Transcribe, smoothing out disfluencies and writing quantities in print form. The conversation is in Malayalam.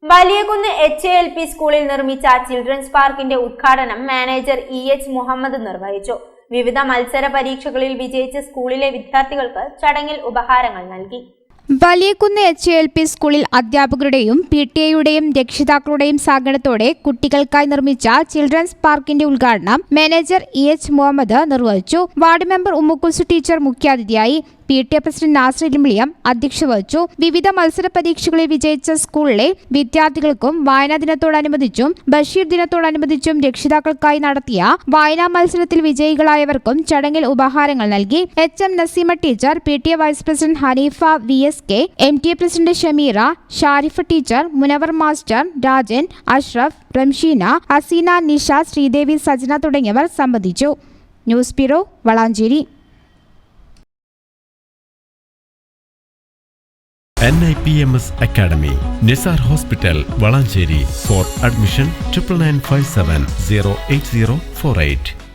വലിയകുന്ന് HALP സ്കൂളിൽ നിർമ്മിച്ച ചിൽഡ്രൻസ് പാർക്കിന്റെ ഉദ്ഘാടനം മാനേജർ EH മുഹമ്മദ് നിർവഹിച്ചു. വിവിധ മത്സര പരീക്ഷകളിൽ വിജയിച്ച സ്കൂളിലെ വിദ്യാർത്ഥികൾക്ക് ചടങ്ങിൽ ഉപഹാരങ്ങൾ നൽകി. വലിയകുന്ന് HALP സ്കൂളിൽ അധ്യാപകരുടെയും PTA രക്ഷിതാക്കളുടെയും സഹകരണത്തോടെ കുട്ടികൾക്കായി നിർമ്മിച്ച ചിൽഡ്രൻസ് പാർക്കിന്റെ ഉദ്ഘാടനം മാനേജർ EH മുഹമ്മദ് നിർവഹിച്ചു. വാർഡ് മെമ്പർ ഉമ്മുക്കുൽസു ടീച്ചർ മുഖ്യാതിഥിയായി. PTA പ്രസിഡന്റ് നാസർ ഇൽമിളിയം അധ്യക്ഷത വഹിച്ചു. വിവിധ മത്സര പരീക്ഷകളിൽ വിജയിച്ച സ്കൂളിലെ വിദ്യാർത്ഥികൾക്കും വായനാ ദിനത്തോടനുബന്ധിച്ചും ബഷീർ ദിനത്തോടനുബന്ധിച്ചും രക്ഷിതാക്കൾക്കായി നടത്തിയ വായനാ മത്സരത്തിൽ വിജയികളായവർക്കും ചടങ്ങിൽ ഉപഹാരങ്ങൾ നൽകി. HM Naseema teacher, PTA vice president Haneefa VSK, MTA president Shameera, Sharifa teacher, Munavar master, Rajan, Ashraf, Ramsheena, Haseena, Nisha, Sreedevi, Sajana തുടങ്ങിയവർ സംബന്ധിച്ചു. News bureau, Valanchery. NIPMS Academy, Nisar Hospital, Valancheri. For admission 9957 08048.